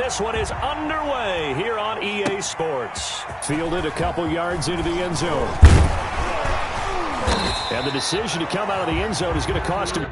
this one is underway here on EA Sports. Fielded a couple yards into the end zone. And the decision to come out of the end zone is going to cost him.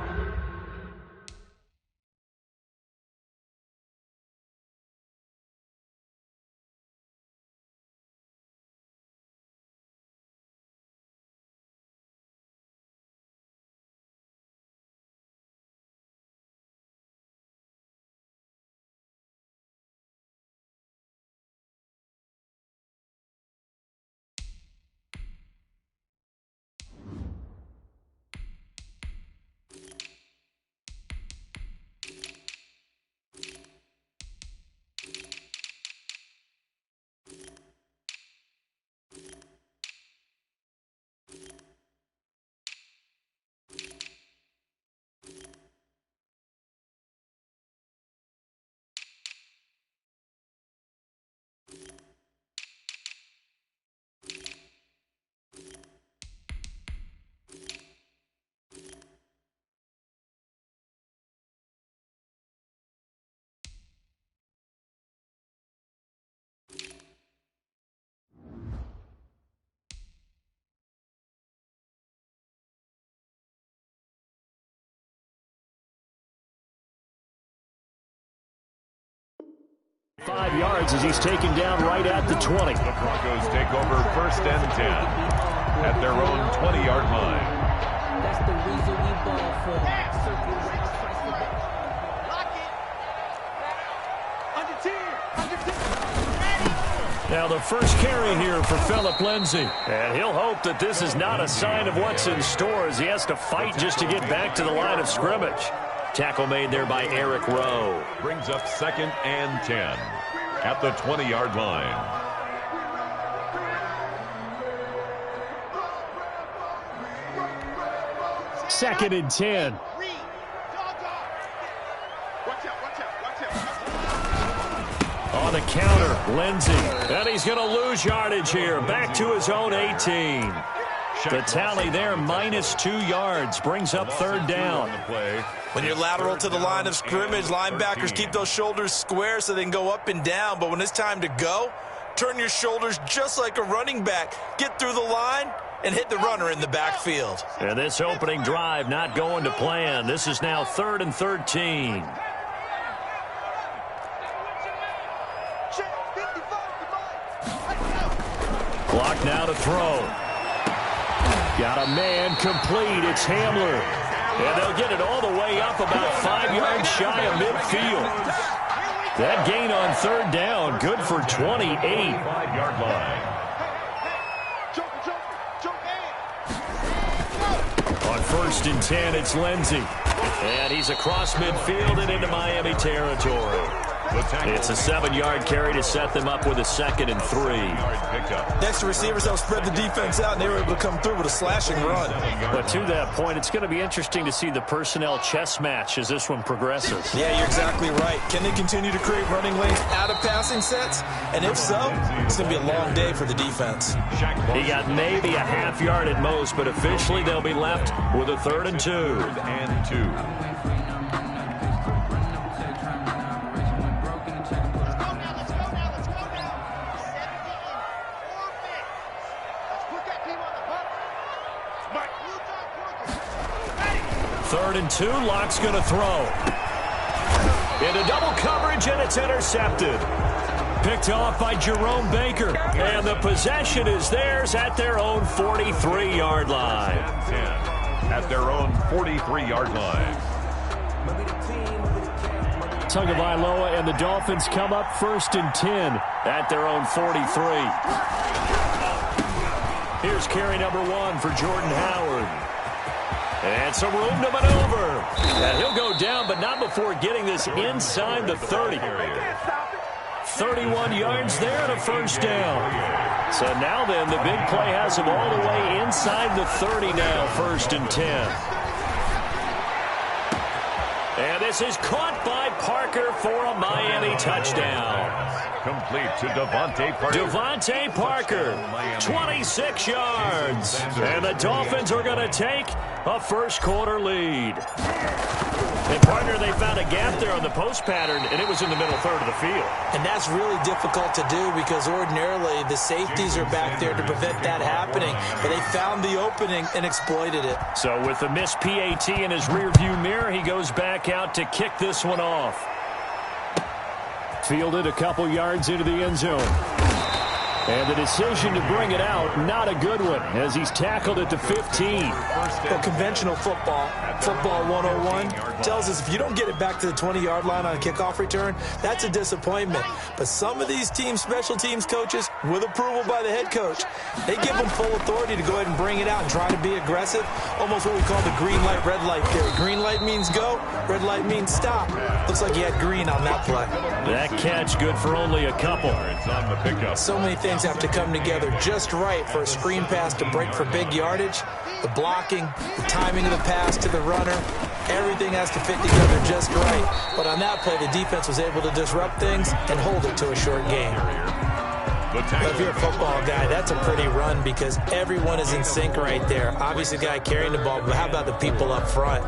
.5 yards as he's taken down right at the 20. The Broncos take over 1st and 10 at their own 20-yard line. That's the reason we ball for circle round, twice the ball. Lock it. Under 10. Now the first carry here for Phillip Lindsay. And he'll hope that this is not a sign of what's in store as he has to fight just to get back to the line of scrimmage. Tackle made there by Eric Rowe. Brings up 2nd and 10 at the 20-yard line. Second and 10. On the counter, Lindsay. And he's going to lose yardage here. Back to his own 18. The tally there, -2 yards, brings up 3rd down. When you're lateral to the line of scrimmage, linebackers keep those shoulders square so they can go up and down. But when it's time to go, turn your shoulders just like a running back. Get through the line and hit the runner in the backfield. And this opening drive not going to plan. This is now 3rd and 13. Clock now to throw. Got a man complete. It's Hamler. And they'll get it all the way up about 5 yards shy of midfield. That gain on 3rd down, good for 28. 5-yard line. On 1st and 10, it's Lindsay. And he's across midfield and into Miami territory. It's a 7-yard carry to set them up with a 2nd and 3. Next, the receivers helped spread the defense out, and they were able to come through with a slashing run. But to that point, it's going to be interesting to see the personnel chess match as this one progresses. Yeah, you're exactly right. Can they continue to create running lanes out of passing sets? And if so, it's going to be a long day for the defense. He got maybe a half yard at most, but officially they'll be left with a 3rd and 2. 3rd and 2. Third and 2, Locke's going to throw. Into double coverage, and it's intercepted. Picked off by Jerome Baker. And the possession is theirs at their own 43-yard line. 10 at their own 43-yard line. Tagovailoa and the Dolphins come up 1st and 10 at their own 43. Here's carry number 1 for Jordan Howard. And some room to maneuver. And he'll go down, but not before getting this inside the 30. 31 yards there and a 1st down. So now then, the big play has him all the way inside the 30 now, 1st and 10. And this is caught by Parker for a Miami touchdown. Complete to Devontae Parker. Devontae Parker, 26 yards. And the Dolphins are going to take a 1st quarter lead. And, partner, they found a gap there on the post pattern, and it was in the middle third of the field. And that's really difficult to do because ordinarily the safeties are back there to prevent that happening. But they found the opening and exploited it. So with the missed PAT in his rearview mirror, he goes back out to kick this one off. Fielded a couple yards into the end zone. And the decision to bring it out, not a good one, as he's tackled at the 15. Well, conventional football 101, tells us if you don't get it back to the 20-yard line on a kickoff return, that's a disappointment. But some of these teams, special teams coaches, with approval by the head coach, they give them full authority to go ahead and bring it out and try to be aggressive, almost what we call the green light, red light theory. Green light means go, red light means stop. Looks like he had green on that play. That catch good for only a couple. It's on the pickup. So many things have to come together just right for a screen pass to break for big yardage. The blocking, the timing of the pass to the runner, everything has to fit together just right. But on that play, the defense was able to disrupt things and hold it to a short game. But if you're a football guy, that's a pretty run because everyone is in sync right there. Obviously, the guy carrying the ball, but how about the people up front?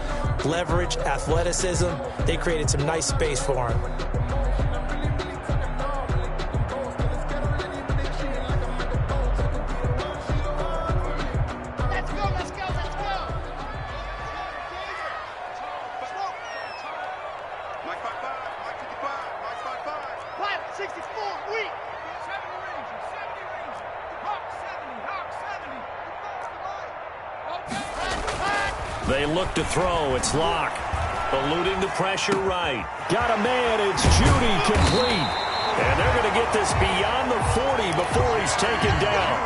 Leverage, athleticism, they created some nice space for him. They look to throw. It's Locke. Eluding the pressure right. Got a man. It's Judy complete. And they're going to get this beyond the 40 before he's taken down.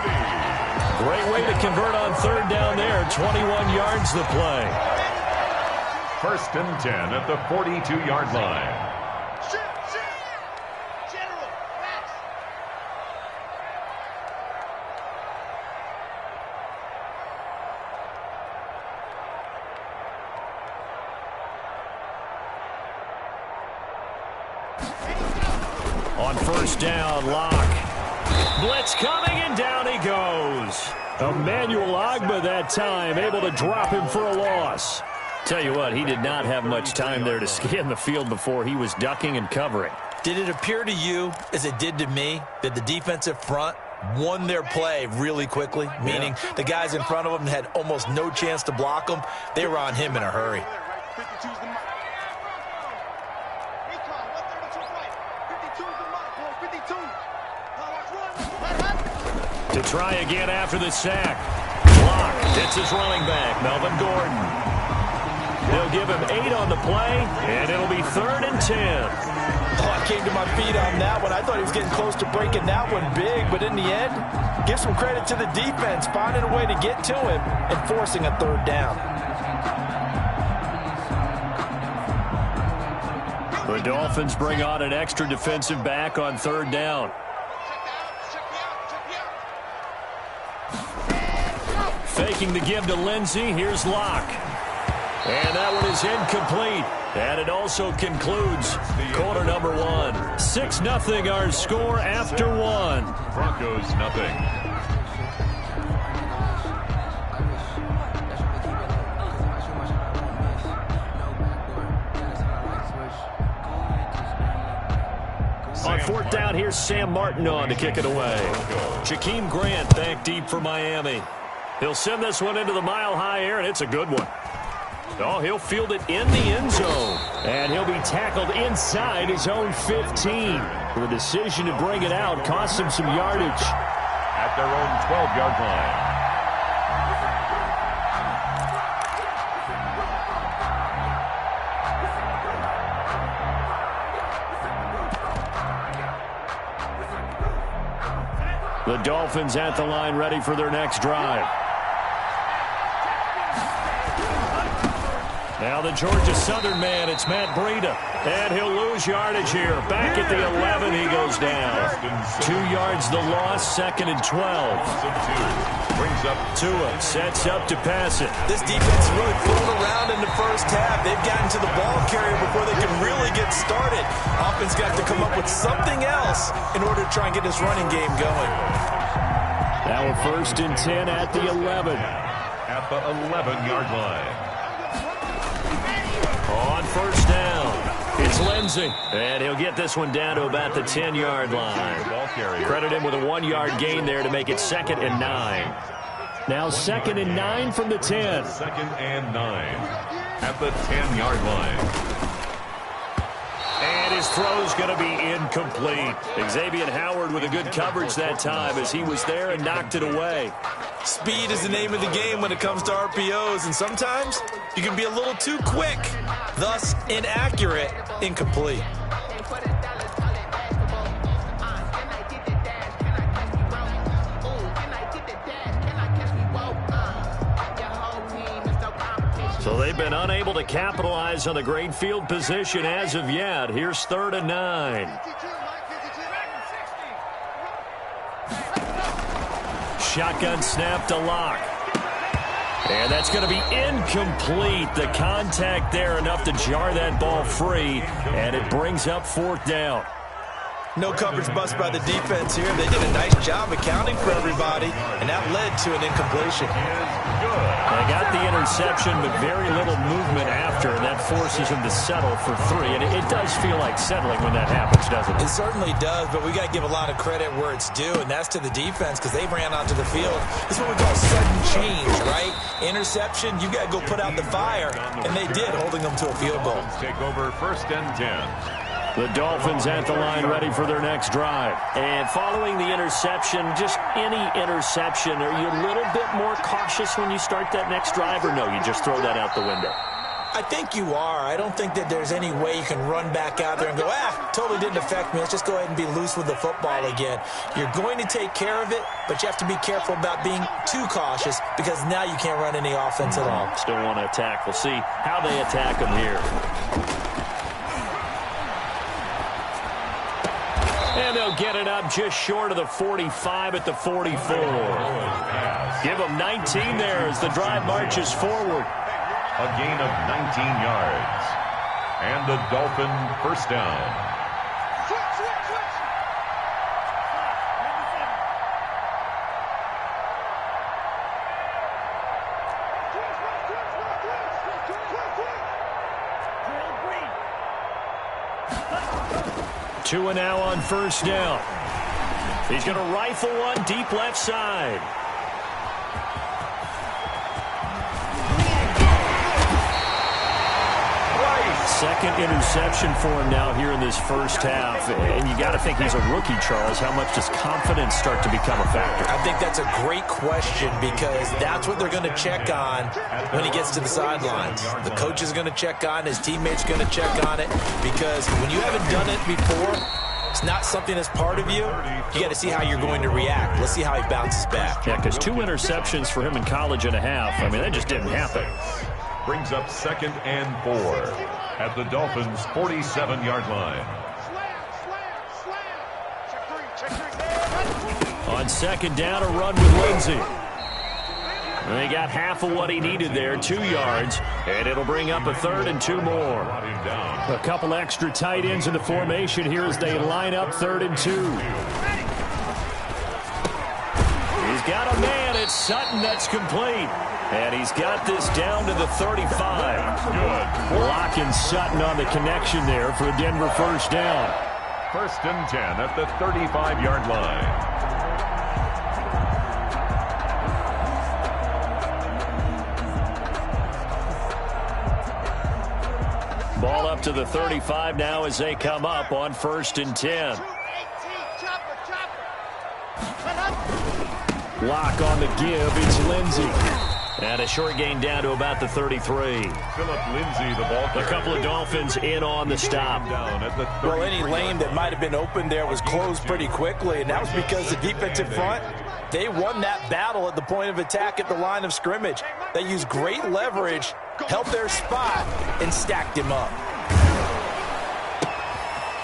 Great way to convert on third down there. 21 yards the play. 1st and 10 at the 42-yard line. On 1st down, Locke. Blitz coming, and down he goes. Emmanuel Ogbah that time, able to drop him for a loss. Tell you what, he did not have much time there to scan the field before he was ducking and covering. Did it appear to you, as it did to me, that the defensive front won their play really quickly? Meaning the guys in front of them had almost no chance to block them. They were on him in a hurry. To try again after the sack. Locke hits his running back, Melvin Gordon. They'll give him 8 on the play, and it'll be 3rd and 10. Oh, I came to my feet on that one. I thought he was getting close to breaking that one big, but in the end, give some credit to the defense, finding a way to get to him and forcing a 3rd down. The Dolphins bring on an extra defensive back on 3rd down. Faking the give to Lindsey. Here's Locke. And that one is incomplete. And it also concludes quarter number 1. 6-0 our score after 1. Broncos nothing. On 4th down, here's Sam Martin on to kick it away. Jakeem Grant back deep for Miami. He'll send this one into the mile-high air, and it's a good one. Oh, he'll field it in the end zone. And he'll be tackled inside his own 15. The decision to bring it out cost him some yardage. At their own 12-yard line. The Dolphins at the line ready for their next drive. Now the Georgia Southern man, it's Matt Breida. And he'll lose yardage here. Back at the 11, he goes down. 2 yards the loss, 2nd and 12. Brings up Tua sets up to pass it. This defense really pulled around in the first half. They've gotten to the ball carrier before they can really get started. Offense got to come up with something else in order to try and get this running game going. Now a 1st and 10 at the 11. at the 11-yard line. On first down. It's Lindsey, and he'll get this one down to about the 10-yard line. Credit him with a 1-yard gain there to make it 2nd and 9. Now 2nd and 9 from the 10. 2nd and 9 at the 10-yard line. And his throw's going to be incomplete. Xavier Howard with a good coverage that time as he was there and knocked it away. Speed is the name of the game when it comes to RPOs, and sometimes you can be a little too quick, thus inaccurate, incomplete. So they've been unable to capitalize on the great field position as of yet. Here's 3rd and 9. Shotgun snap to Locke. And that's going to be incomplete. The contact there enough to jar that ball free, and it brings up 4th down. No coverage bust by the defense here. They did a nice job accounting for everybody, and that led to an incompletion. They got the interception, but very little movement after, and that forces them to settle for 3. And it does feel like settling when that happens, doesn't it? It certainly does, but we got to give a lot of credit where it's due, and that's to the defense because they ran onto the field. This is what we call sudden change, right? Interception, you got to go put out the fire, and they did, holding them to a field goal. Take over 1st and 10. The Dolphins at the line ready for their next drive. And following the interception, just any interception, are you a little bit more cautious when you start that next drive, or no, you just throw that out the window? I think you are. I don't think that there's any way you can run back out there and go, totally didn't affect me. Let's just go ahead and be loose with the football again. You're going to take care of it, but you have to be careful about being too cautious because now you can't run any offense at all. Still want to attack. We'll see how they attack them here. And they'll get it up just short of the 45 at the 44. Give them 19 there as the drive marches forward. A gain of 19 yards. And the Dolphin first down. Two and now on first down. He's going to rifle one deep left side. Second interception for him now here in this first half. And you got to think he's a rookie, Charles. How much does confidence start to become a factor? I think that's a great question because that's what they're going to check on when he gets to the sidelines. The coach is going to check on, his teammates are going to check on it because when you haven't done it before, it's not something that's part of you. You got to see how you're going to react. Let's see how he bounces back. Yeah, because 2 interceptions for him in college and a half. I mean, that just didn't happen. Brings up 2nd and 4 at the Dolphins' 47-yard line. On second down, a run with Lindsey. And they got half of what he needed there, 2 yards, and it'll bring up a 3rd and 2 more. A couple extra tight ends in the formation here as they line up 3rd and 2. He's got a man. It's Sutton that's complete. And he's got this down to the 35. Good. Locking Sutton on the connection there for a Denver first down. 1st and 10 at the 35-yard line. Ball up to the 35 now as they come up on 1st and 10. Lock on the give. It's Lindsey. And a short gain down to about the 33. Philip Lindsey, the ball carrier. A couple of Dolphins in on the stop. Well, any lane that might have been open there was closed pretty quickly, and that was because the defensive front, they won that battle at the point of attack at the line of scrimmage. They used great leverage, held their spot, and stacked him up.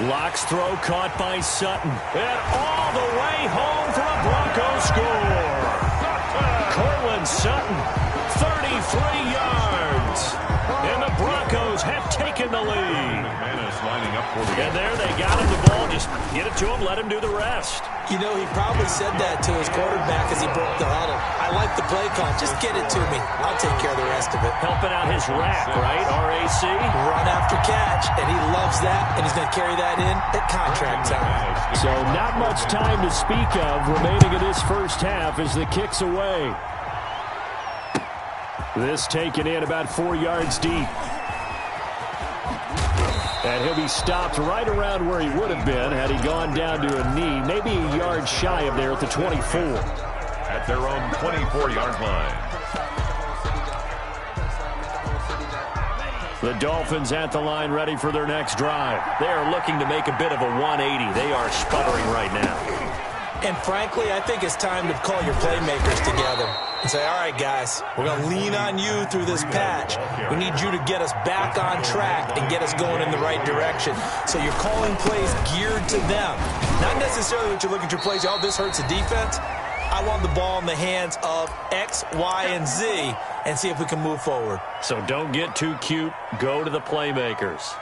Lock's throw caught by Sutton. And all the way home for a Broncos score. Cortland Sutton, 33 yards. And the Broncos have taken the lead. Lining up for the and there they got him the ball. Just get it to him, let him do the rest. You know, he probably said that to his quarterback as he broke the huddle. I like the play call. Just get it to me. I'll take care of the rest of it. Helping out his rack, right? RAC? Run after much, and he loves that, and he's going to carry that in at contract time. So not much time to speak of remaining in this first half as the kick's away. This taken in about 4 yards deep. And he'll be stopped right around where he would have been had he gone down to a knee, maybe a yard shy of there at the 24. At their own 24-yard line. The Dolphins at the line ready for their next drive. They are looking to make a bit of a 180. They are sputtering right now. And frankly, I think it's time to call your playmakers together and say, all right, guys, we're going to lean on you through this patch. We need you to get us back on track and get us going in the right direction. So you're calling plays geared to them. Not necessarily that you look at your plays, oh, this hurts the defense. I want the ball in the hands of X, Y, and Z and see if we can move forward. So don't get too cute. Go to the playmakers.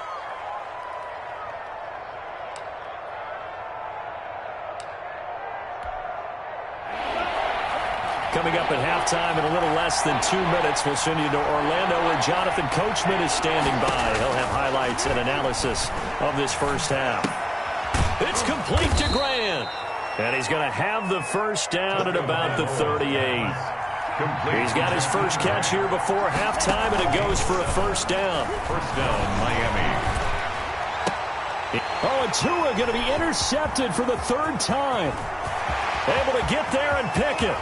Coming up at halftime in a little less than 2 minutes, we'll send you to Orlando where Jonathan Coachman is standing by. He'll have highlights and analysis of this first half. It's complete to Grant. And he's going to have the first down at about the 38. He's got his first catch here before halftime, and it goes for a first down. First down, Miami. Oh, and Tua going to be intercepted for the third time. Able to get there and pick it.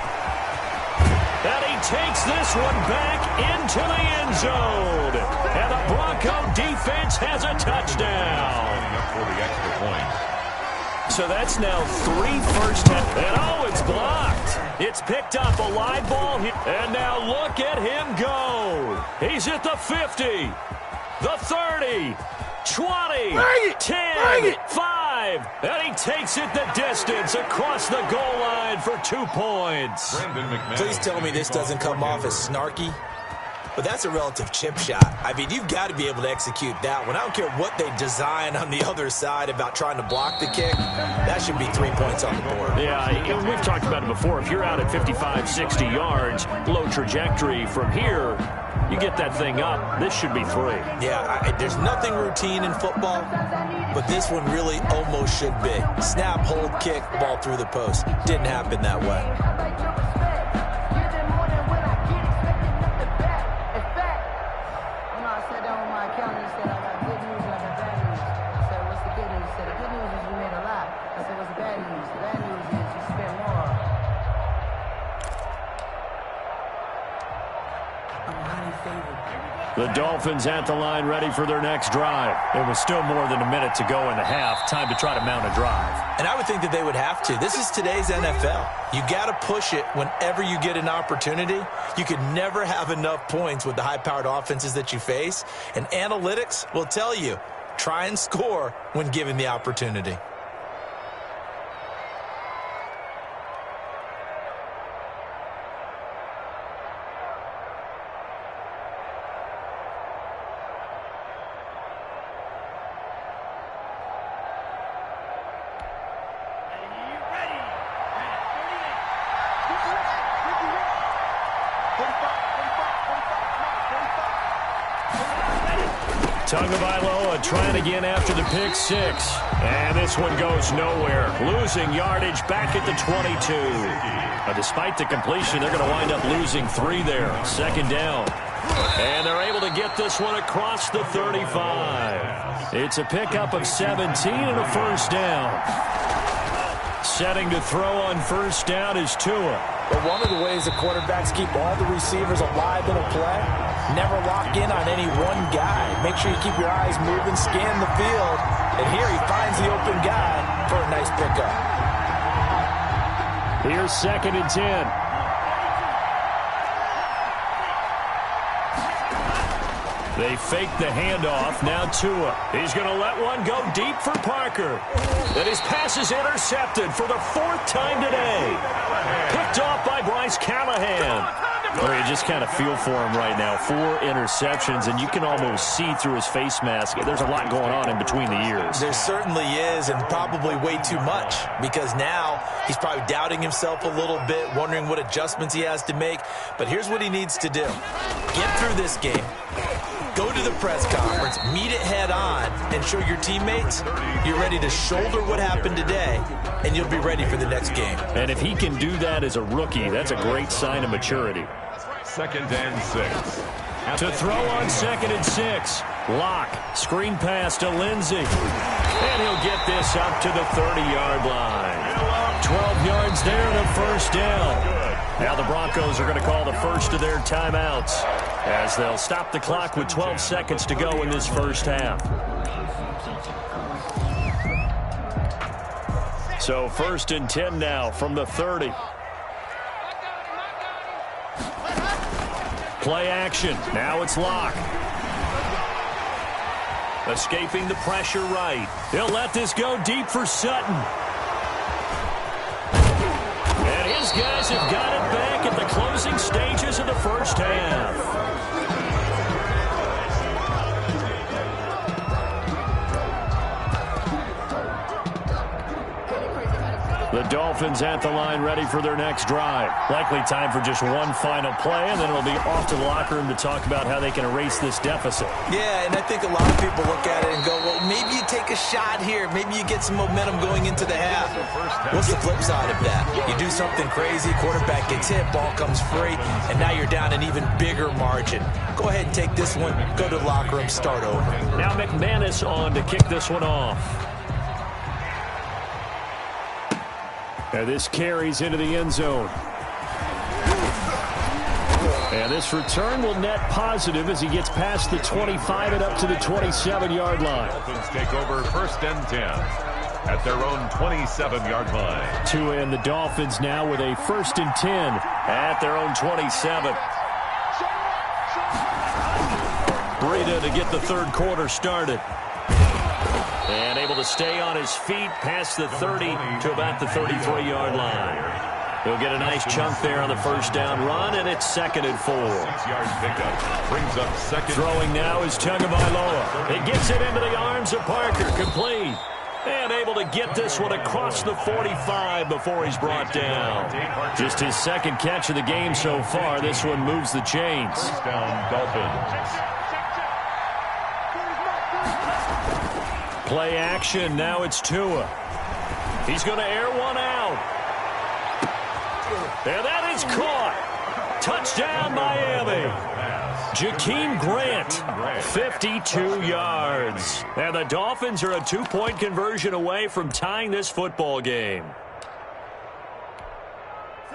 And he takes this one back into the end zone. And the Bronco defense has a touchdown. Up for the extra point. So that's now 3 first half. And oh, it's blocked. It's picked up a live ball here. And now look at him go. He's at the 50, the 30, 20, 10, 5. And he takes it the distance across the goal line for 2 points. Please tell me this doesn't come off as snarky. But that's a relative chip shot. I mean, you've got to be able to execute that one. I don't care what they design on the other side about trying to block the kick. That should be 3 points on the board. Yeah, we've talked about it before. If you're out at 55, 60 yards, low trajectory from here, you get that thing up, this should be 3. Yeah, there's nothing routine in football, but this one really almost should be. Snap, hold, kick, ball through the post. Didn't happen that way. The Dolphins at the line ready for their next drive. It was still more than a minute to go in the half. Time to try to mount a drive. And I would think that they would have to. This is today's NFL. You got to push it whenever you get an opportunity. You could never have enough points with the high-powered offenses that you face. And analytics will tell you, try and score when given the opportunity. Tagovailoa trying again after the pick 6. And this one goes nowhere. Losing yardage back at the 22. Despite the completion, they're going to wind up losing 3 there. Second down. And they're able to get this one across the 35. It's a pickup of 17 and a first down. Setting to throw on first down is Tua. But one of the ways the quarterbacks keep all the receivers alive in a play, never lock in on any one guy. Make sure you keep your eyes moving, scan the field. And here he finds the open guy for a nice pickup. Here's 2nd and 10. They fake the handoff. Now Tua. He's going to let one go deep for Parker. And his pass is intercepted for the 4th time today. Picked off by Bryce Callahan. Well, you just kind of feel for him right now. 4 interceptions, and you can almost see through his face mask. There's a lot going on in between the ears. There certainly is, and probably way too much, because now he's probably doubting himself a little bit, wondering what adjustments he has to make. But here's what he needs to do. Get through this game. Go to the press conference, meet it head on, and show your teammates you're ready to shoulder what happened today, and you'll be ready for the next game. And if he can do that as a rookie, that's a great sign of maturity. 2nd and 6. To throw on 2nd and 6. Lock. Screen pass to Lindsey. And he'll get this up to the 30-yard line. 12 yards there and a first down. Now the Broncos are going to call the first of their timeouts as they'll stop the clock with 12 seconds to go in this first half. So 1st and 10 now from the 30. Play action. Now it's Lock. Escaping the pressure right. He'll let this go deep for Sutton. And his guys have got it back at the closing stages of the first half. The Dolphins at the line ready for their next drive. Likely time for just one final play, and then it'll be off to the locker room to talk about how they can erase this deficit. Yeah, and I think a lot of people look at it and go, well, maybe you take a shot here. Maybe you get some momentum going into the half. What's the flip side of that? You do something crazy, quarterback gets hit, ball comes free, and now you're down an even bigger margin. Go ahead and take this one, go to the locker room, start over. Now McManus on to kick this one off. And this carries into the end zone. And this return will net positive as he gets past the 25 and up to the 27-yard line. Dolphins take over 1st and 10 at their own 27-yard line. Tua and the Dolphins now with a 1st and 10 at their own 27. Breida to get the third quarter started. And able to stay on his feet past the 30 to about the 33-yard line. He'll get a nice chunk there on the first down run, and it's 2nd and 4. 6-yard pickup brings up 2nd. Throwing now is Tagovailoa. It gets it into the arms of Parker. Complete. And able to get this one across the 45 before he's brought down. Just his 2nd catch of the game so far. This one moves the chains. First down, Dolphins. Play action. Now it's Tua. He's going to air one out. And that is caught. Touchdown, Miami. Jakeem Grant, 52 yards. And the Dolphins are a 2-point conversion away from tying this football game.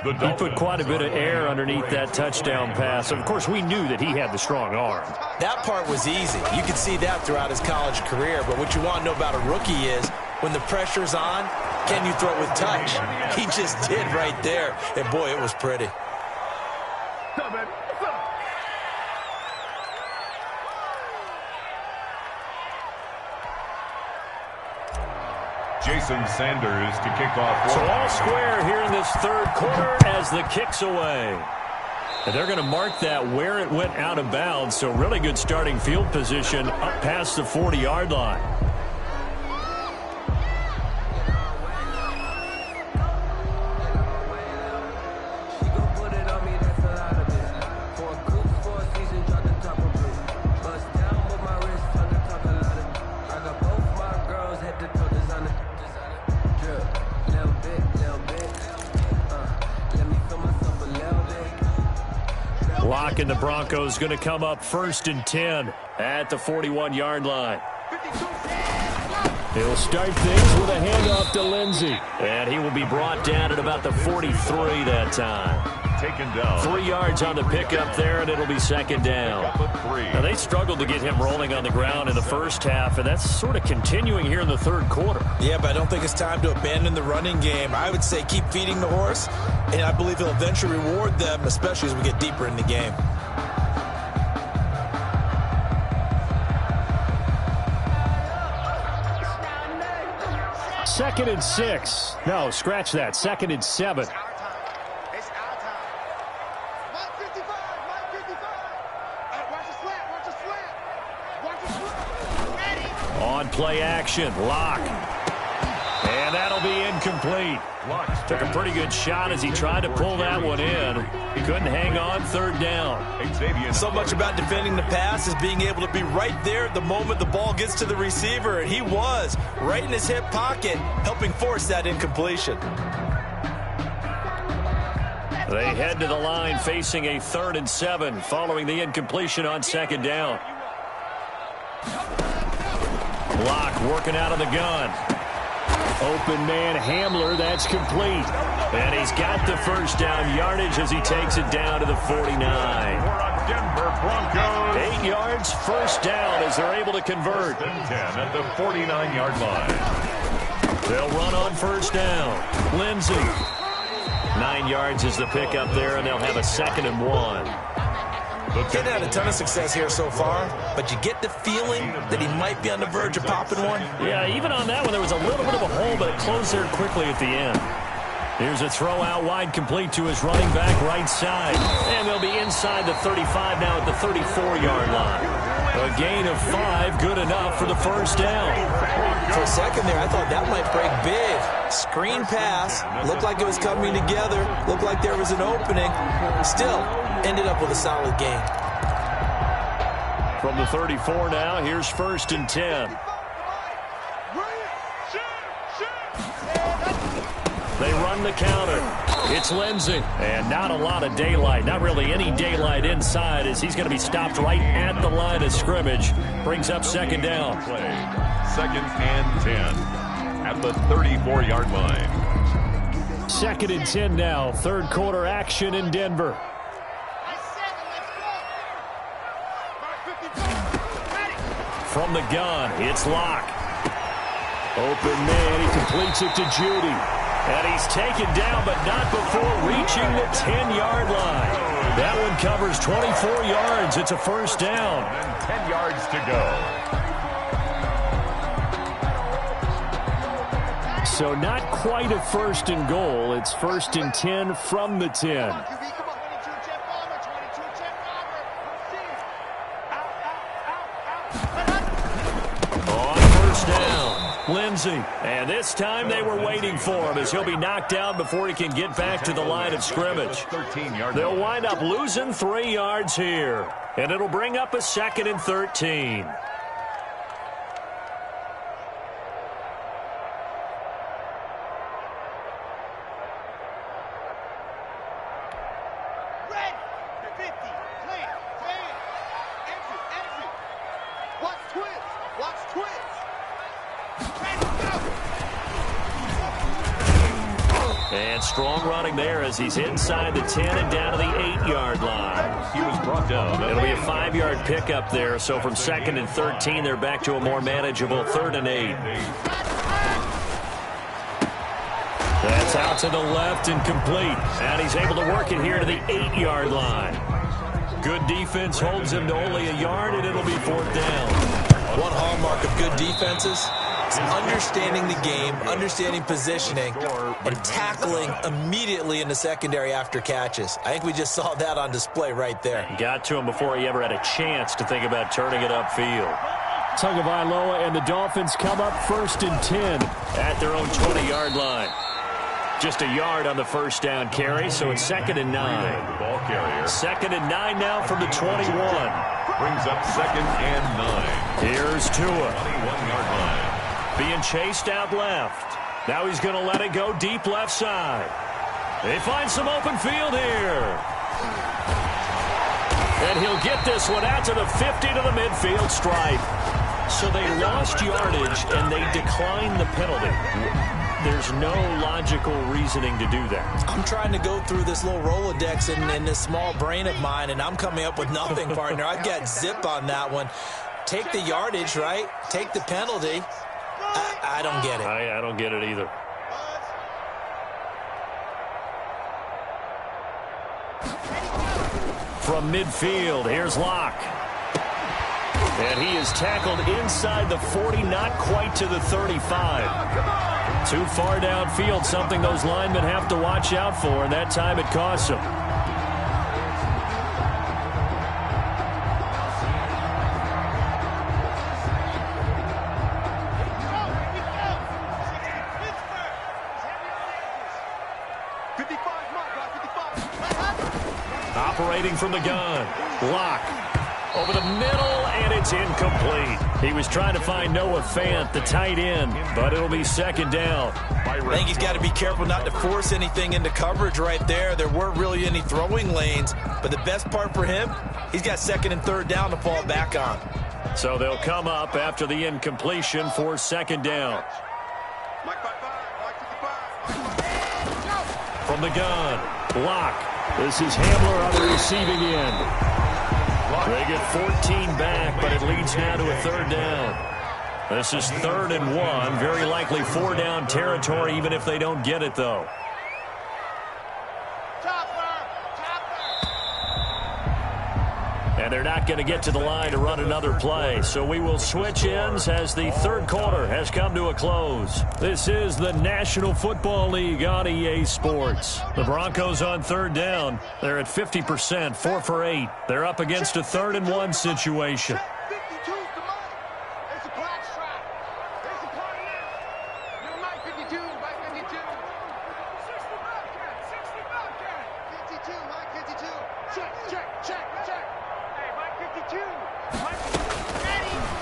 He put quite a bit of air underneath that touchdown pass. Of course, we knew that he had the strong arm. That part was easy. You could see that throughout his college career. But what you want to know about a rookie is when the pressure's on, can you throw it with touch? He just did right there. And, boy, it was pretty. Jason Sanders to kick off. So all square here in this third quarter as the kick's away. And they're going to mark that where it went out of bounds. So really good starting field position up past the 40-yard line. Lock and the Broncos going to come up 1st and 10 at the 41-yard line. He'll start things with a handoff to Lindsey. And he will be brought down at about the 43 that time. Taken down. 3 yards on the pickup there, and it'll be 2nd down. Now, they struggled to get him rolling on the ground in the first half, and that's sort of continuing here in the third quarter. Yeah, but I don't think it's time to abandon the running game. I would say keep feeding the horse, and I believe he'll eventually reward them, especially as we get deeper in the game. Second and 6. No, scratch that. 2nd and 7. On play action, Lock. And that'll be incomplete. Took a pretty good shot as he tried to pull that one in. He couldn't hang on, third down. So much about defending the pass is being able to be right there at the moment the ball gets to the receiver, and he was right in his hip pocket, helping force that incompletion. They head to the line facing a 3rd and 7 following the incompletion on 2nd down. Block working out of the gun. Open man Hamler, that's complete. And he's got the first down yardage as he takes it down to the 49. Denver Broncos. 8 yards, first down as they're able to convert. 10 at the 49-yard line. They'll run on first down. Lindsey. 9 yards is the pickup there, and they'll have a 2nd and 1. He's had a ton of success here so far, but you get the feeling that he might be on the verge of popping one. Yeah, even on that one, there was a little bit of a hole, but it closed there quickly at the end. Here's a throw out wide complete to his running back right side. And they'll be inside the 35 now at the 34-yard line. A gain of 5, good enough for the first down. For a second there, I thought that might break big. Screen pass, looked like it was coming together, looked like there was an opening. Still, ended up with a solid gain. From the 34 now, here's 1st and 10. They run the counter. It's Lindsey. And not a lot of daylight. Not really any daylight inside as he's going to be stopped right at the line of scrimmage. Brings up 2nd down. 2nd and 10 at the 34-yard line. 2nd and 10 now. 3rd quarter action in Denver. From the gun, it's Locke. Open man, he completes it to Judy. And he's taken down, but not before reaching the 10-yard line. That one covers 24 yards. It's a first down. And 10 yards to go. So not quite a 1st and goal. It's 1st and 10 from the 10. On first down. Lindsey. And this time they were waiting for him as he'll be knocked down before he can get back to the line of scrimmage. They'll wind up losing 3 yards here. And it'll bring up a 2nd and 13. And strong running there as he's inside the 10 and down to the 8-yard line. He was brought down. It'll be a 5-yard pickup there. So from 2nd and 13, they're back to a more manageable 3rd and 8. That's out to the left and complete. And he's able to work it here to the 8-yard line. Good defense holds him to only a yard, and it'll be 4th down. One hallmark of good defenses is understanding the game, understanding positioning, and tackling immediately in the secondary after catches. I think we just saw that on display right there. Got to him before he ever had a chance to think about turning it upfield. Tagovailoa and the Dolphins come up 1st and 10 at their own 20-yard line. Just a yard on the first down carry, so it's 2nd and 9. Ball carrier. 2nd and 9 now from the 21. Brings up 2nd and 9. Here's Tua. 21-yard line. Being chased out left. Now he's going to let it go deep left side. They find some open field here. And he'll get this one out to the 50 to the midfield stripe. So they lost yardage and they declined the penalty. There's no logical reasoning to do that. I'm trying to go through this little Rolodex in this small brain of mine, and I'm coming up with nothing, partner. I've got zip on that one. Take the yardage, right? Take the penalty. I don't get it. I don't get it either. From midfield, here's Locke. And he is tackled inside the 40, not quite to the 35. Too far downfield, something those linemen have to watch out for, and that time it costs them. Operating from the gun. Lock. Over the middle, and it's incomplete. He was trying to find Noah Fant, the tight end, but it'll be second down. I think he's got to be careful not to force anything into coverage right there. There weren't really any throwing lanes, but the best part for him, he's got second and third down to fall back on. So they'll come up after the incompletion for second down. From the gun, Lock. This is Hamler on the receiving end. They get 14 back, but it leads now to a third down. This is 3rd and 1. Very likely 4-down territory, even if they don't get it, though. And they're not going to get to the line to run another play. So we will switch ends as the third quarter has come to a close. This is the National Football League on EA Sports. The Broncos on third down. They're at 50%, 4 for 8. They're up against a 3rd and 1 situation.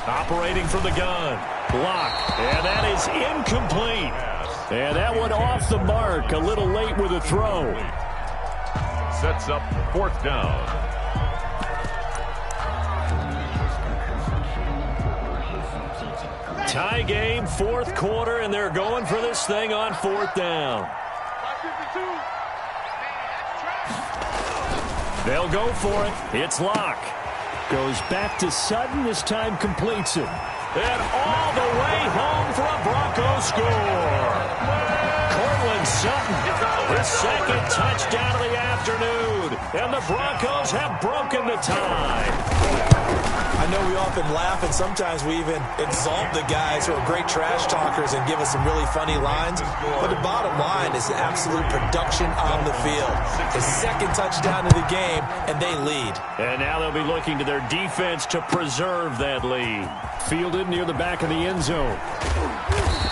Operating from the gun. Block. And that is incomplete. And that one off the mark. A little late with a throw. Sets up 4th down. Tie game, 4th quarter, and they're going for this thing on 4th down. They'll go for it. It's Lock. Goes back to Sutton. This time completes it. And all the way home for a Broncos score. Cortland Sutton, his 2nd touchdown of the afternoon. And the Broncos have broken the tie. I know we often laugh, and sometimes we even exalt the guys who are great trash talkers and give us some really funny lines. But the bottom line is the absolute production on the field. His 2nd touchdown of the game, and they lead. And now they'll be looking to their defense to preserve that lead. Fielded near the back of the end zone.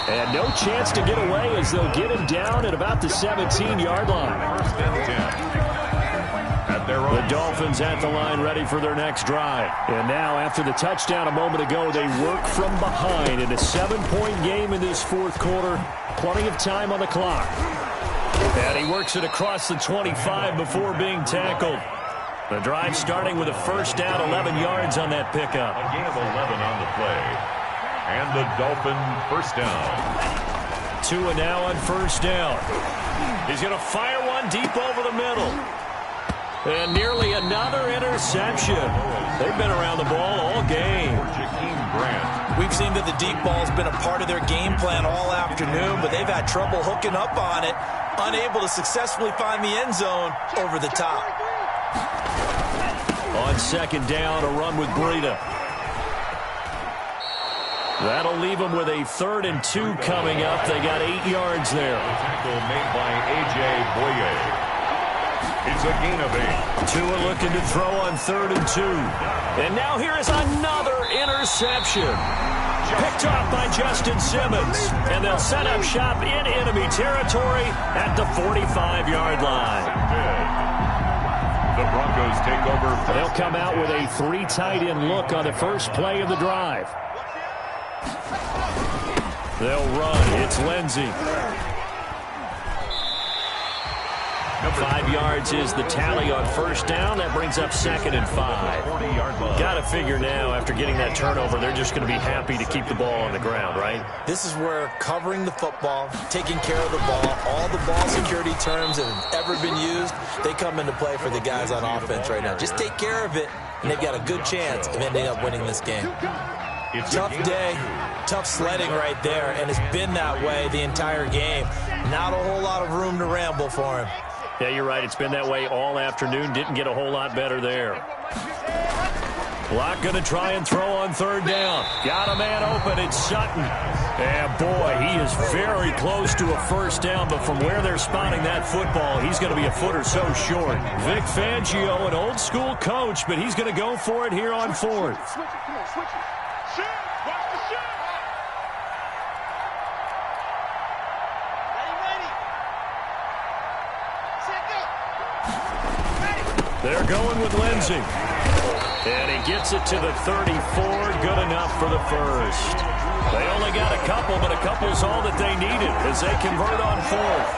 And no chance to get away as they'll get him down at about the 17-yard line. 1st and 10. The Dolphins at the line ready for their next drive. And now after the touchdown a moment ago, they work from behind in a 7-point game in this 4th quarter. Plenty of time on the clock. And he works it across the 25 before being tackled. The drive starting with a 1st down, 11 yards on that pickup. A gain of 11 on the play. And the Dolphin 1st down. Tua now on 1st down. He's going to fire one deep over the middle. And nearly another interception. They've been around the ball all game. We've seen that the deep ball's been a part of their game plan all afternoon, but they've had trouble hooking up on it, unable to successfully find the end zone over the top. On 2nd down, a run with Breida. That'll leave them with a 3rd and 2 coming up. They got 8 yards there. Tackle made by A.J. Boye. It's a gain of 8. Tua looking to throw on 3rd and 2. And now here is another interception. Picked off by Justin Simmons. And they'll set up shop in enemy territory at the 45-yard line. The Broncos take over. They'll come out with a 3 tight end look on the first play of the drive. They'll run. It's Lindsey. 5 yards is the tally on 1st down. That brings up 2nd and 5. Got to figure now, after getting that turnover, they're just going to be happy to keep the ball on the ground, right? This is where covering the football, taking care of the ball, all the ball security terms that have ever been used, they come into play for the guys on offense right now. Just take care of it, and they've got a good chance of ending up winning this game. Tough day, tough sledding right there, and it's been that way the entire game. Not a whole lot of room to ramble for him. Yeah, you're right. It's been that way all afternoon. Didn't get a whole lot better there. Lock going to try and throw on 3rd down. Got a man open. It's Sutton. And, boy, he is very close to a 1st down, but from where they're spotting that football, he's going to be a foot or so short. Vic Fangio, an old-school coach, but he's going to go for it here on 4th. They're going with Lindsey. And he gets it to the 34. Good enough for the first. They only got a couple, but a couple's all that they needed as they convert on fourth.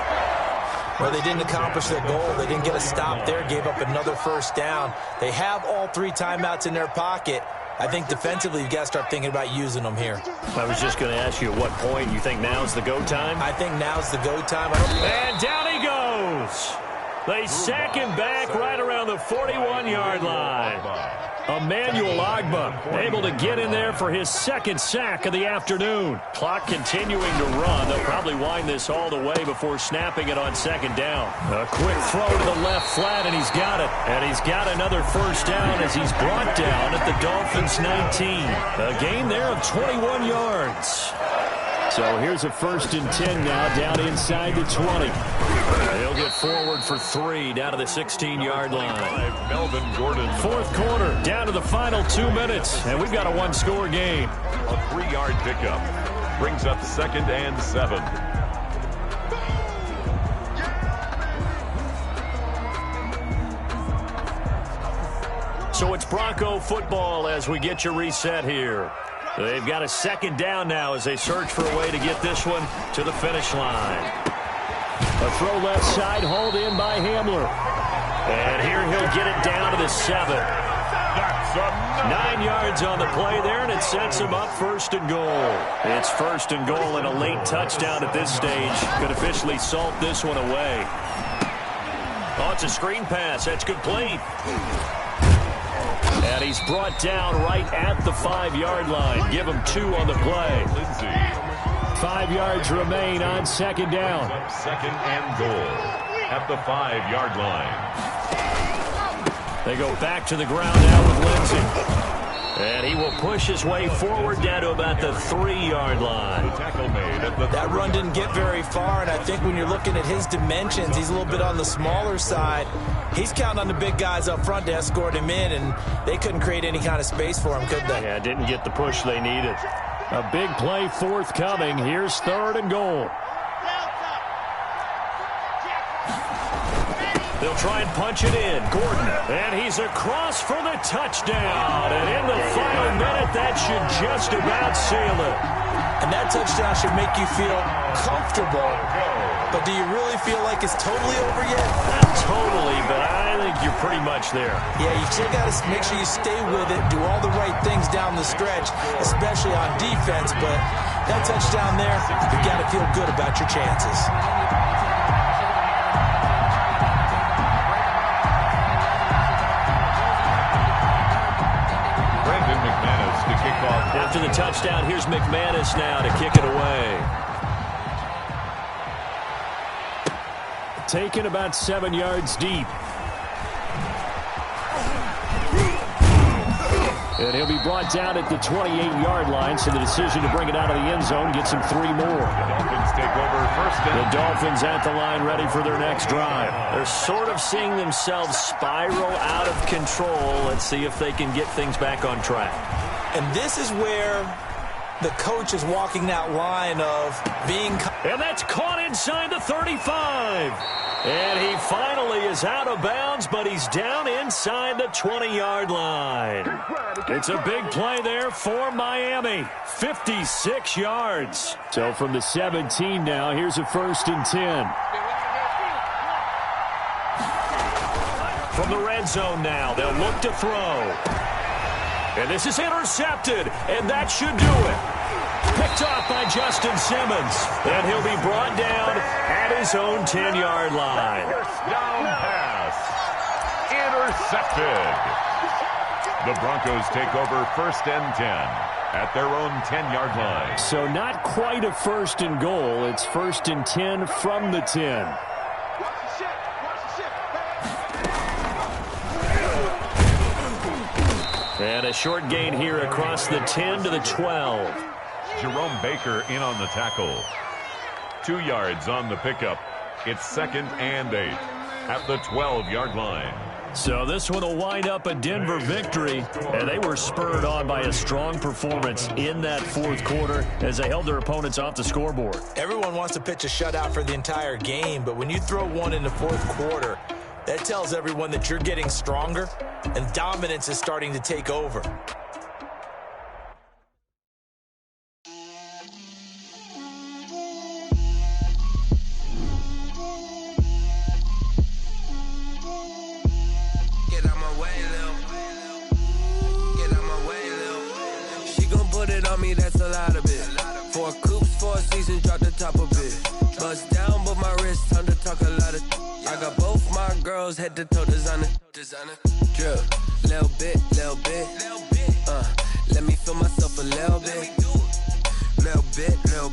Well, they didn't accomplish their goal. They didn't get a stop there, gave up another first down. They have all 3 timeouts in their pocket. I think defensively, you've got to start thinking about using them here. I was just going to ask you at what point you think now's the go time? I think now's the go time. And down he goes. They sack him back right around the 41-yard line. Emmanuel Agba able to get in there for his second sack of the afternoon. Clock continuing to run. They'll probably wind this all the way before snapping it on second down. A quick throw to the left flat, and he's got it. And he's got another first down as he's brought down at the Dolphins' 19. A gain there of 21 yards. So here's a 1st and 10 now down inside the 20. He'll get forward for 3 down to the 16-yard line. Melvin Gordon. 4th quarter down to the final 2 minutes, and we've got a 1-score game. A 3-yard pickup brings up 2nd and 7. So it's Bronco football as we get you reset here. They've got a 2nd down now as they search for a way to get this one to the finish line. A throw left side, hauled in by Hamler. And here he'll get it down to the 7. 9 yards on the play there, and it sets him up 1st and goal. It's 1st and goal and a late touchdown at this stage. Could officially salt this one away. Oh, it's a screen pass. That's complete. And he's brought down right at the 5-yard line. Give him 2 on the play. 5 yards remain on 2nd down. 2nd and goal at the 5-yard line. They go back to the ground now with Lindsey. And he will push his way forward down to about the 3-yard line. That run didn't get very far, and I think when you're looking at his dimensions, he's a little bit on the smaller side. He's counting on the big guys up front to escort him in, and they couldn't create any kind of space for him, could they? Yeah, didn't get the push they needed. A big play forthcoming. Here's 3rd and goal. They'll try and punch it in. Gordon. And he's across for the touchdown. And in the final minute, that should just about seal it. And that touchdown should make you feel comfortable. But do you really feel like it's totally over yet? Not totally, but I think you're pretty much there. Yeah, you still got to make sure you stay with it, do all the right things down the stretch, especially on defense. But that touchdown there, you've got to feel good about your chances. After the touchdown, here's McManus now to kick it away. Taken about 7 yards deep. And he'll be brought down at the 28-yard line, so the decision to bring it out of the end zone gets him 3 more. The Dolphins take over 1st down. The Dolphins at the line ready for their next drive. They're sort of seeing themselves spiral out of control. Let's see if they can get things back on track. And this is where the coach is walking that line of being... And that's caught inside the 35. And he finally is out of bounds, but he's down inside the 20-yard line. It's a big play there for Miami. 56 yards. So from the 17 now, here's a 1st and 10. From the red zone now, they'll look to throw. And this is intercepted, and that should do it. Picked off by Justin Simmons. And he'll be brought down at his own 10-yard line. Down pass. Intercepted. The Broncos take over 1st and 10 at their own 10-yard line. So not quite a 1st and goal. It's 1st and 10 from the 10. And a short gain here across the 10 to the 12. Jerome Baker in on the tackle. 2 yards on the pickup. It's 2nd and 8 at the 12-yard line. So this one will wind up a Denver victory, and they were spurred on by a strong performance in that 4th quarter as they held their opponents off the scoreboard. Everyone wants to pitch a shutout for the entire game, but when you throw one in the 4th quarter, That tells everyone that you're getting stronger and dominance is starting to take over. That's a lot of it. 4 coops, 4 seasons, drop the top of it. Bust down, but my wrist, time to talk a lot of. I got both my girls head to toe designer. Drip, little bit. Let me feel myself a little bit. Little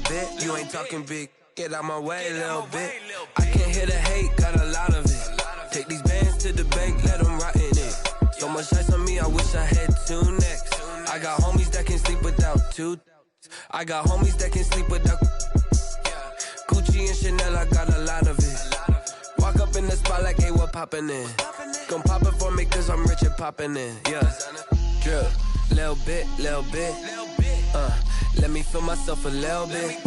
bit. You ain't talking big. Get out my way, little bit. I can't hear the hate, got a lot of it. Take these bands to the bank, let them rot in it. So much ice on me, I wish I had 2 necks. I got homies that can sleep without 2. I got homies that can sleep without Gucci and Chanel, I got a lot of it. Walk up in the spot like, hey, what poppin' in? Gon' pop it for me cause I'm rich and poppin' in. Yeah, drip, little bit. Let me feel myself a little bit.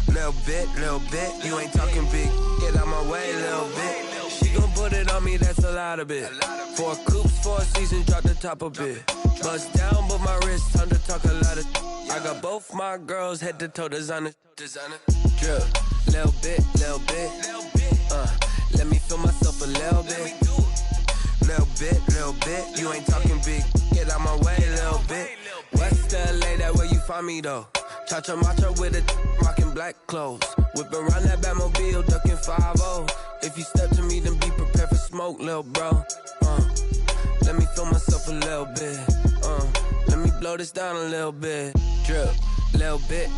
Little bit. You ain't talking big. Get out my way, little bit. She gon' put it on me, that's a lot of it. 4 coops, 4 seasons, drop the top of it. Bust down, but my wrist, time to talk a lot of. I got both my girls head to toe designer. Drip, little bit. Let me feel myself a little bit. Little bit. You ain't talking big. Get out my way, little bit. West LA, that where you find me though. Cha-cha matcha with a rockin' black clothes. Whip around that Batmobile, ducking 5-0. If you step to me, then be prepared for smoke, lil' bro. Let me feel myself a little bit. Let me blow this down a little bit. Drip, little bit.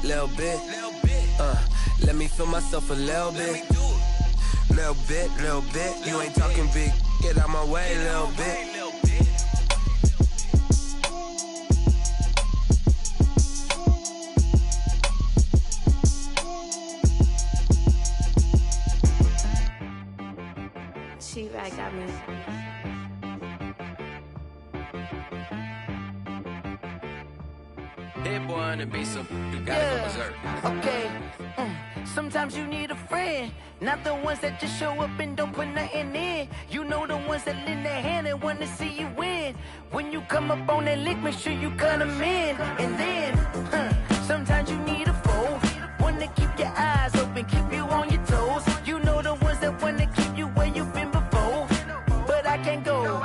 Let me feel myself a little bit. Little bit. You ain't talking big. Get out my way, little bit. T-Rag got me. Hit boy on the beat, so you gotta go berserk. Okay. Sometimes you need a friend, not the ones that just show up and don't put nothing in. You know the ones that lend their hand and wanna see you win. When you come up on that lick, make sure you cut them in. And then, sometimes you need a foe, one to keep your eyes open, keep you on your toes. You know the ones that wanna keep you where you've been before. But I can't go,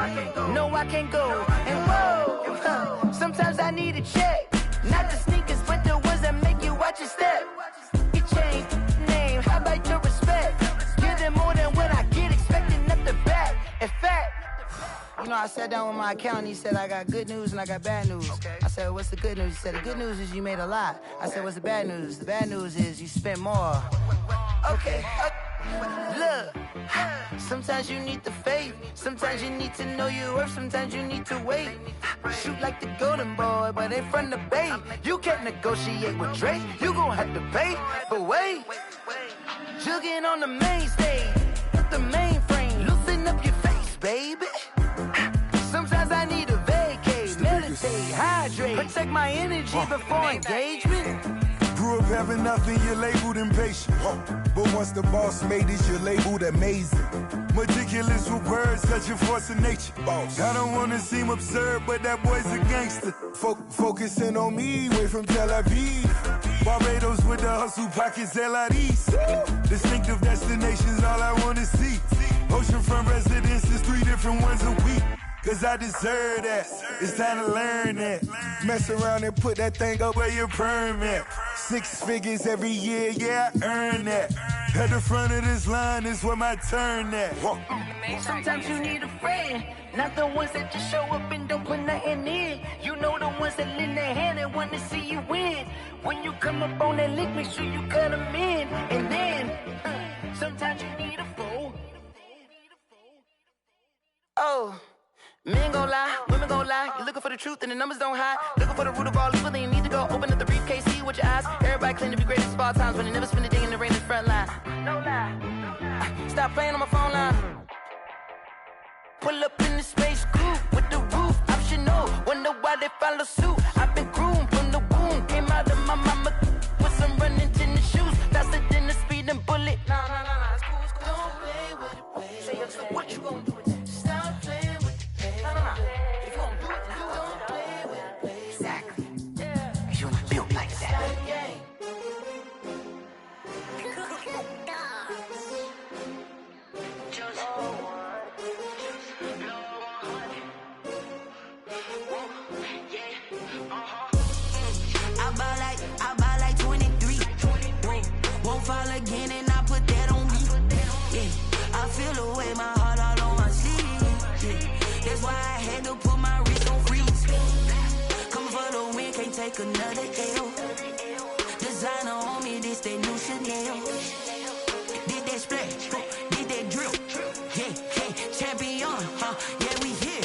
no I can't go. And whoa, sometimes I need a check. Not the sneakers, but the ones that make you watch your step. You change name, how about your respect? Give them more than what I get, expecting nothing back. In fact, you know, I sat down with my accountant, he said, I got good news and I got bad news. I said, what's the good news? He said, the good news is you made a lot. I said, what's the bad news? The bad news is you spent more. Okay. Look, sometimes you need the faith, sometimes you need to know your worth, sometimes you need to wait. Shoot like the golden boy, but in front of the bay. You can't negotiate with Drake, you gon' have to pay. But wait, jugging on the main stage, the mainframe, loosen up your face, baby. Sometimes I need a vacate, meditate, hydrate, protect my energy before engagement. Grew up having nothing, you're labeled impatient. But once the boss made it, you're labeled amazing. Meticulous with words, such a force of nature. I don't wanna seem absurd, but that boy's a gangster. Focusing on me, way from Tel Aviv. Barbados with the hustle pockets, LIDs. Distinctive destinations, all I wanna see. Oceanfront residences, 3 different ones a week. Cause I deserve that, it's time to learn that. Mess around and put that thing up where your permit. 6 figures every year, yeah, I earn that. At the front of this line is where my turn at. Sometimes you need a friend, not the ones that just show up and don't put nothing in. You know the ones that lend their hand and want to see you win. When you come up on that lick, make sure you cut them in. And then, sometimes you need a foe. Oh. Men gon' lie, women gon' lie. You're looking for the truth and the numbers don't hide. Looking for the root of all evil, then you need to go open up the briefcase, see with your eyes. Everybody claim to be greatest of all times, but they never spend a day in the rain in the front line. No lie. Stop playing on my phone line. Pull up in the space coupe with the roof optional. Wonder why they follow suit. I've been groomed from the womb. Came out of my mama with some running tennis shoes. Faster than the speeding bullet. Nah, it's cool. Don't play with it, play. Say what you take another L. Designer on me, this that new Chanel. Did that splash, did that drill. Yeah, champion, yeah, we here.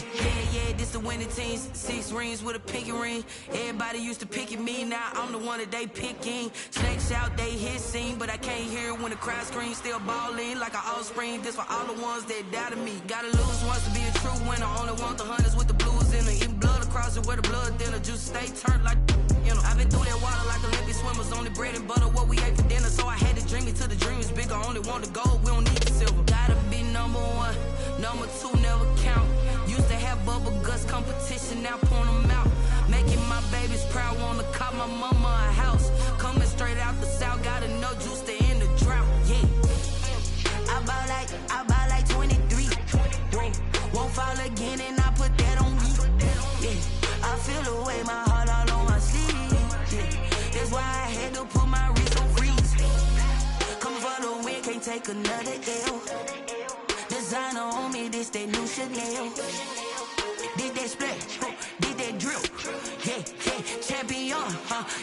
Yeah, this the winning teams. 6 rings with a pinky ring. Everybody used to pick at me, now I'm the one that they picking. Snakes out, they hit scene, but I can't hear it when the crowd screams. Still ballin' like an offspring. This for all the ones that doubted me. Gotta lose once to be a true winner. Only want the hunters with the blues in it. Eating blood across it where the blood dinner. Juice stay turned like, you know. I've been through that water like Olympic swimmers. Only bread and butter, what we ate for dinner. So I had to dream it till the dream is bigger. Only want the gold, we don't need the silver. Gotta be number 1, number 2 never count. Used to have bubble guts competition, now point them out. Making my babies proud, wanna cop my mama a house. Coming straight out the south, gotta know juice to end the drought. Yeah, I buy like 23. Whoa, won't fall again and I put that on me. Yeah, I feel the way, my heart all on my sleeve. Yeah, that's why I had to put my wrist on freeze. Come for the win, can't take another L. Designer on me, this that new Chanel. Did that splash, did that drill. Yeah, champion,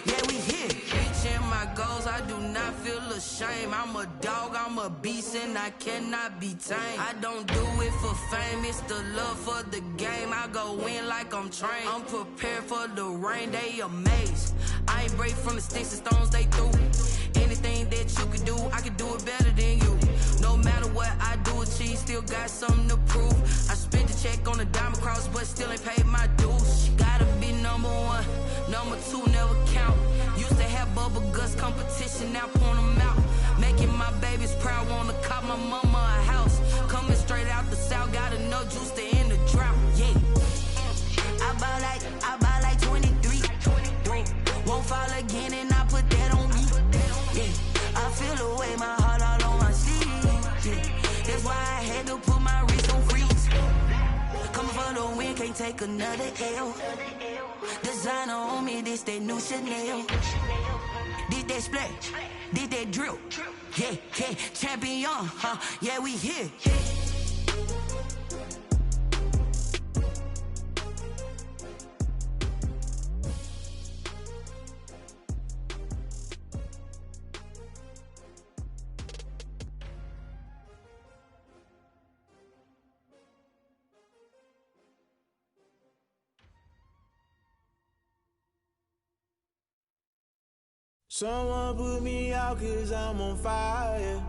yeah, we here. Reaching my goals, I do not feel ashamed. I'm a dog, I'm a beast, and I cannot be tamed. I don't do it for fame, it's the love for the game. I go in like I'm trained. I'm prepared for the rain, they amazed. I ain't break from the sticks and stones they threw. Anything that you can do, I can do it better than you. No matter what I do, achieve, still got something to prove. I spent the check on the diamond cross, but still ain't paid my dues. Gotta be number 1, number 2 never count. Used to have bubble guts competition, now point them out. Making my babies proud, wanna cop my mama a house. Coming straight out the south, gotta know juice to end the drought. Yeah, I buy like 23. Won't fall again and I put that on me. Yeah, I feel the way, my heart all on my sleeve. Yeah, that's why I had to put my wrist on freeze. Coming for the win, can't take another L. Designer on me, this that new Chanel. Did that splash, did that drill. Yeah, champion, yeah, we here. Someone put me out 'cause I'm on fire.